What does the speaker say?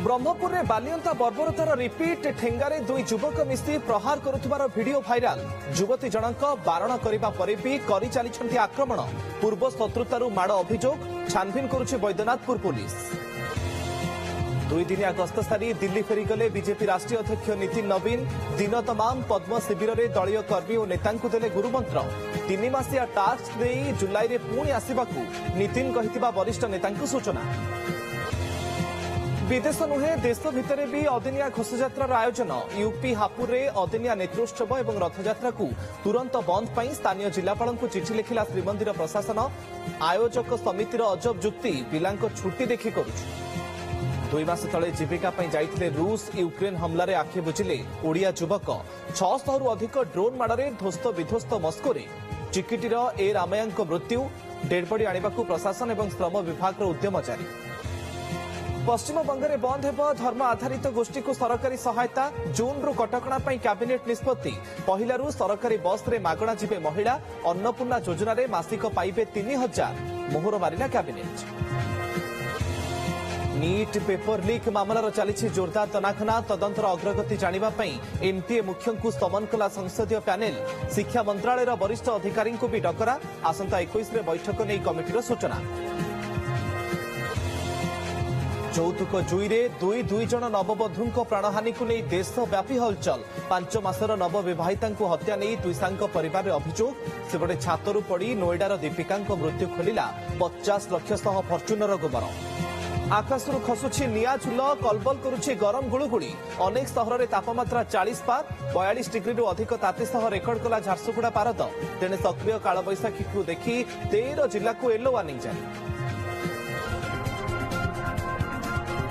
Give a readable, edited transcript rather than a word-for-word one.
ब्रह्मपुर में बालियंता बर्बरतार रिपीट ठेंगारे दुई युवक मिसी प्रहार करुथिबार वीडियो भाइराल। युवती जनक बारण करबा परे भी करि चलिछन्ति आक्रमण। पूर्व शत्रुतारू माड़ अभियोग छानभिन करुछि बैद्यनाथपुर पुलिस। दुई दिनिया गस्त सारी दिल्ली फेरीगले बीजेपी राष्ट्रीय अध्यक्ष नितिन नवीन। दिन तमाम पद्म शिविर में दलीय कर्मी और नेतांकु देले गुरुमंत्र। 3 मासिया टास्क दे जुलाई रे पुणी आसिबाकू नितिन कहितिबा वरिष्ठ नेतांकु सूचना। विदेश नुहे देश भितर भी अदिनिया घोषयात्रार आयोजन। यूपी हापुर में अदिनिया नेत्रोत्सव और रथयात्रा को तुरंत बंद पर स्थानीय जिलापाल को चिठी लिखिला श्रीमंदिर प्रशासन। आयोजक समितिर अजब जुक्ति पिलांको छुट्टी देखि करुछु। 2 मास तले जीविका जाइथिले रूस। यूक्रेन हमलार आखि बुझिले ओडिया युवक। 600 रु अधिक ड्रोन माड़े ध्वस्त विध्वस्त मस्कोरे। चिकिटीर ए रामयांक मृत्यु। डेडबडी आनिबाकू प्रशासन और श्रम विभाग उद्यम जारी। पश्चिम बंगे बंद हेब धर्म आधारित गोष्ठी को सरकारी सहायता। जून रु कटकणा कैबिनेट निष्पत्ति। पहिलारू सरकारी बस रे मागणा जीवे महिला। अन्नपूर्णा योजना रे मासिक पाइबे 3000। मोहर मारिला कैबिनेट। नीट पेपर लीक मामलार चली जोरदार तनाखना। तदंतर अग्रगति जानिबा पई एमटीए मुख्य को समन कला संसदीय पैनेल। शिक्षा मंत्रालय वरिष्ठ अधिकारी को भी डकरा। आसंता 21 रे बैठक नहीं कमिटीर सूचना। যৌতুক জুইরে দুই জন নববধূଙ୍କ প্রাণহানিକୁ ନେଇ ଦେଶବ୍ୟାପୀ ହଲଚଲ। 5 ମାସର ନବବିବାହିତାଙ୍କୁ ହତ୍ୟା ନେଇ ଦୁଇସାଙ୍କ ପରିବାରରେ ଅଭିଯୋଗ। ସେପଟେ ଛାତରୁ ପଡ଼ି ନୋଏଡାର ଦୀପିକାଙ୍କ ମୃତ୍ୟୁ ଖୋଲିଲା 50 ଲକ୍ଷ ସହ ଫର୍ଚୁନର ଗୋବର। ଆକାଶରୁ ଖସୁଛି ନିଆଁ ଝୁଲ। କଲବଲ କରୁଛି ଗରମ ଗୁଳୁଗୁଳି। ଅନେକ ସହରରେ ତାପମାତ୍ରା 40 ପାର। 42 ଡିଗ୍ରୀରୁ ଅଧିକ ତାତି ସହ ରେକର୍ଡ କଲା ଝାରସୁଗୁଡ଼ା ପାରଦ। ତେଣେ ସକ୍ରିୟ କାଳବୈଶାଖୀକୁ ଦେଖି 13 ଜିଲ୍ଲାକୁ ୟେଲୋ ୱାର୍ଣ୍ଣିଂ ଜାରି।